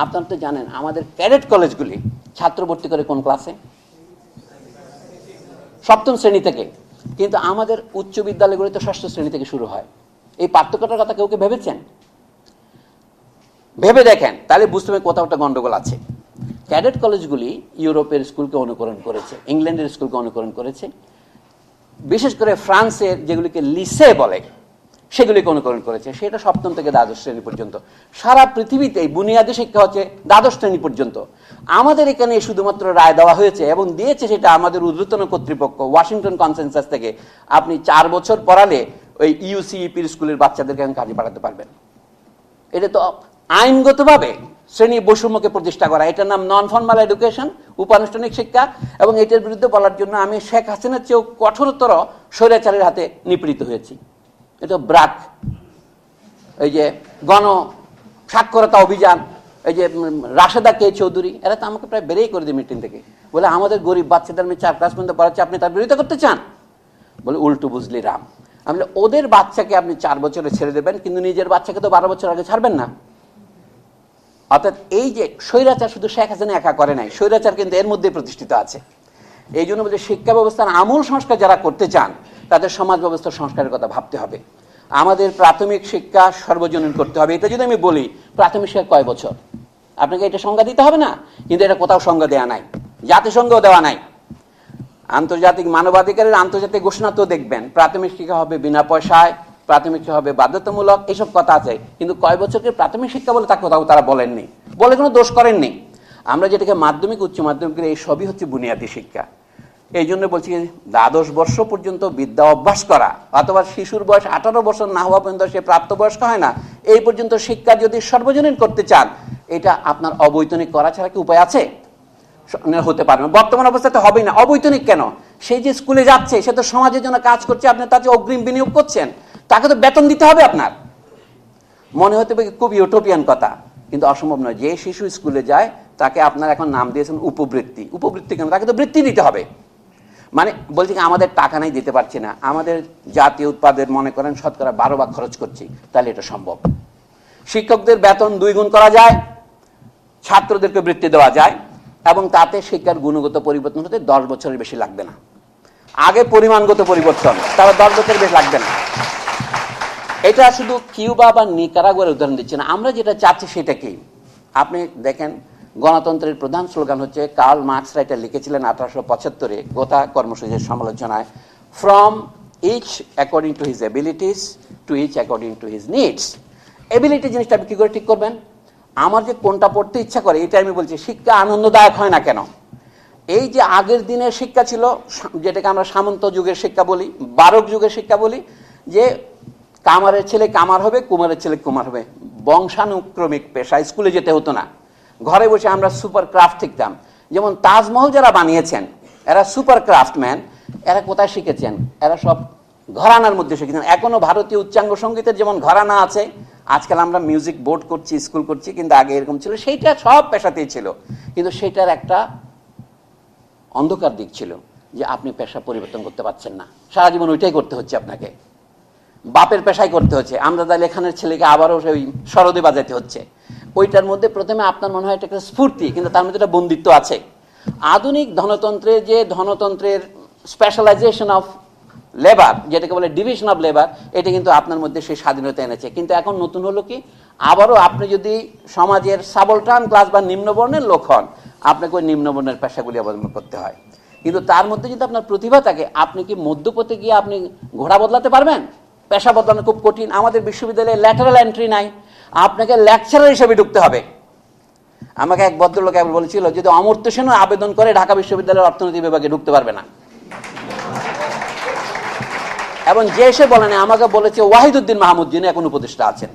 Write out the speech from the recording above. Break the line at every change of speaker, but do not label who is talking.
আপনারা তো জানেন আমাদের ক্যাডেট কলেজগুলি ছাত্র ভর্তি করে কোন ক্লাসে? সপ্তম শ্রেণী থেকে। কিন্তু আমাদের উচ্চ বিদ্যালয়গুলি তো ষষ্ঠ শ্রেণী থেকে শুরু হয়। এই পার্থক্যটার কথা কেউ কি ভেবেছেন? ভেবে দেখেন, তাহলে বুঝতে হবে কোথাও একটা গন্ডগোল আছে। ক্যাডেট কলেজগুলি ইউরোপের স্কুলকে অনুকরণ করেছে, ইংল্যান্ডের স্কুলকে অনুকরণ করেছে, বিশেষ করে ফ্রান্সের যেগুলিকে লিসে বলে সেগুলিকে অনুকরণ করেছে। সেটা সপ্তম থেকে দ্বাদশ শ্রেণী পর্যন্ত। সারা পৃথিবীতে বুনিয়াদী শিক্ষা হচ্ছে দ্বাদশ শ্রেণী পর্যন্ত। আমাদের এখানে শুধুমাত্র রায় দেওয়া হয়েছে এবং দিয়েছে সেটা আমাদের ঊর্ধ্বতন কর্তৃপক্ষ ওয়াশিংটন কনসেনসাস থেকে। আপনি 4 বছর পড়ালে ওই ইউসিইপির স্কুলের বাচ্চাদেরকে এখন কাজে পাঠাতে পারবেন। এটা তো আইনগতভাবে শ্রেণী বৈষম্যকে প্রতিষ্ঠা করা। এটার নাম নন ফর্মাল এডুকেশন, উপানুষ্ঠানিক শিক্ষা। এবং এটার বিরুদ্ধে বলার জন্য আমি শেখ হাসিনার চেয়েও কঠোরতর স্বৈরাচারের হাতে নিপীড়িত হয়েছি। এটা ব্রাক, এই যে গণ সাক্ষরতা অভিযান, এই যে রাশেদা কে চৌধুরী, এরা তো আমাকে প্রায় বেরেই করে দিই মিটিং থেকে। বলে আমাদের গরিব বাচ্চাদের আমি 4 ক্লাস পর্যন্ত পড়াচ্ছি, আপনি তার বিরোধিতা করতে চান? বলে উল্টো বুঝলি রাম। আমি ওদের বাচ্চাকে আপনি 4 বছরে ছেড়ে দেবেন, কিন্তু নিজের বাচ্চাকে তো 12 বছর আগে ছাড়বেন না। অর্থাৎ এই যে স্বৈরাচার শুধু শেখ হাসিনা একা করে নাই, স্বৈরাচার কিন্তু এর মধ্যে প্রতিষ্ঠিত আছে। এই জন্য বলছে শিক্ষা ব্যবস্থার আমূল সংস্কার যারা করতে চান তাদের সমাজ ব্যবস্থার সংস্কারের কথা ভাবতে হবে। আমাদের প্রাথমিক শিক্ষা সর্বজনীন করতে হবে। এটা যদি আমি বলি প্রাথমিক শিক্ষা কয় বছর, আপনাকে এটা সংজ্ঞা দিতে হবে না? কিন্তু এটা কোথাও সংজ্ঞা দেওয়া নাই, জাতিসংঘও দেওয়া নাই। আন্তর্জাতিক মানবাধিকারের আন্তর্জাতিক ঘোষণা তো দেখবেন প্রাথমিক শিক্ষা হবে বিনা পয়সায়, প্রাথমিক শিক্ষা হবে বাধ্যতামূলক, এইসব কথা আছে। কিন্তু কয় বছরকে প্রাথমিক শিক্ষা বলে তা কোথাও তারা বলেননি, বলে কোনো দোষ করেননি। আমরা যেটাকে মাধ্যমিক উচ্চ মাধ্যমিক, এই সবই হচ্ছে বুনিয়াদী শিক্ষা। এই জন্য বলছি দ্বাদশ বর্ষ পর্যন্ত বিদ্যা অভ্যাস করা, অথবা শিশুর বয়স 18 বছর না হওয়া পর্যন্ত সে প্রাপ্তবয়স্ক হয় না, এই পর্যন্ত শিক্ষা যদি সর্বজনীন করতে চান, এটা আপনার অবৈতনিক করা ছাড়া কি উপায় আছে? হতে পারবে বর্তমান অবস্থাতে হবেই না। অবৈতনিক কেন? সেই যে স্কুলে যাচ্ছে সে তো সমাজের জন্য কাজ করছে, আপনি তাকে অগ্রিম বিনিয়োগ করছেন, তাকে তো বেতন দিতে হবে আপনার। মনে হতে পারে খুব ইউটোপিয়ান কথা, কিন্তু অসম্ভব নয়। যে শিশু স্কুলে যায় তাকে আপনার এখন নাম দিয়েছেন উপবৃত্তি। উপবৃত্তি কেন? তাকে তো বৃত্তি দিতে হবে। মানে বলছি আমাদের টাকা নাই, দিতে পারছি না, আমাদের জাতীয় উৎপাদের মনে করেন শতকরা 12 ভাগ খরচ করছি, তাহলে এটা সম্ভব। শিক্ষকদের বেতন 2 গুণ করা যায়, ছাত্রদেরকে বৃত্তি দেওয়া যায়, এবং তাতে শিক্ষার গুণগত পরিবর্তন হতে 10 বছরের বেশি লাগবে না। আগে পরিমাণগত পরিবর্তন, তারপর 10 বছরের বেশি লাগবে না। এটা শুধু কিউবা বা নিকারাগুয়ার উদাহরণ দিচ্ছে না, আমরা যেটা চাচ্ছি সেটা কি? আপনি দেখেন গণতন্ত্রের প্রধান স্লোগান হচ্ছে, কার্ল মার্কস এটা লিখেছিলেন 1875-এ গোথা কর্মসূচির সমালোচনায়, from each according to his abilities to each according to his needs. Ability জিনিসটা আপনি কি করে ঠিক করবেন? আমার যে কোনটা পড়তে ইচ্ছা করে, এটা আমি বলছি। শিক্ষা আনন্দদায়ক হয় না কেন? এই যে আগের দিনের শিক্ষা ছিল, যেটাকে আমরা সামন্ত যুগের শিক্ষা বলি, বারক যুগের শিক্ষা বলি, যে কামারের ছেলে কামার হবে, কুমারের ছেলে কুমার হবে, বংশানুক্রমিক পেশা, স্কুলে যেতে হতো না, ঘরে বসে আমরা সুপার ক্রাফট শিখতাম। যেমন তাজমহল যারা বানিয়েছেন এরা সুপার ক্রাফটম্যান, এরা কোথায় শিখেছেন? এরা সব ঘরানার মধ্যে শিখেছেন। এখনো ভারতীয় উচ্চাঙ্গ সঙ্গীতের যেমন ঘরানা আছে, আজকাল আমরা মিউজিক বোর্ড করছি, স্কুল করছি, কিন্তু আগে এরকম ছিল। সেইটা সব পেশাতেই ছিল, কিন্তু সেটার একটা অন্ধকার দিক ছিল যে আপনি পেশা পরিবর্তন করতে পারছেন না, সারা জীবন ওইটাই করতে হচ্ছে আপনাকে, বাপের পেশাই করতে হচ্ছে। আমদাদা লেখানের ছেলেকে আবারও ওই সরদে বাজাইতে হচ্ছে। ওইটার মধ্যে প্রথমে আপনার মনে হয় এটা একটা স্ফূর্তি, কিন্তু তার মধ্যে একটা বন্দিত্ব আছে। আধুনিক ধনতন্ত্রে যে ধনতন্ত্রের স্পেশালাইজেশন অফ লেবার, যেটাকে বলে ডিভিশন অফ লেবার, এটা কিন্তু আপনার মধ্যে সেই স্বাধীনতা এনেছে। কিন্তু এখন নতুন হলো কি, আবারও আপনি যদি সমাজের সাবলটান ক্লাস বা নিম্নবর্ণের লোক হন, আপনাকে ওই নিম্নবর্ণের পেশাগুলি অবলম্বন করতে হয়। কিন্তু তার মধ্যে যদি আপনার প্রতিভা থাকে, আপনি কি মধ্যপথে গিয়ে আপনি ঘোড়া বদলাতে পারবেন? পেশা বদলানো খুব কঠিন। আমাদের বিশ্ববিদ্যালয়ে ল্যাটারাল এন্ট্রি নাই, আপনাকে লেকচারার হিসেবে ঢুকতে হবে। আমাকে এক ভদ্রলোক বলেছিল, যদি অমর্ত্য সেনও আবেদন করে ঢাকা বিশ্ববিদ্যালয়ের অর্থনীতি বিভাগে ঢুকতে পারবে না। এবং যে এসে বলেন, আমাকে বলেছে ওয়াহিদুদ্দিন মাহমুদ, যিনি এখন উপদেষ্টা আছেন।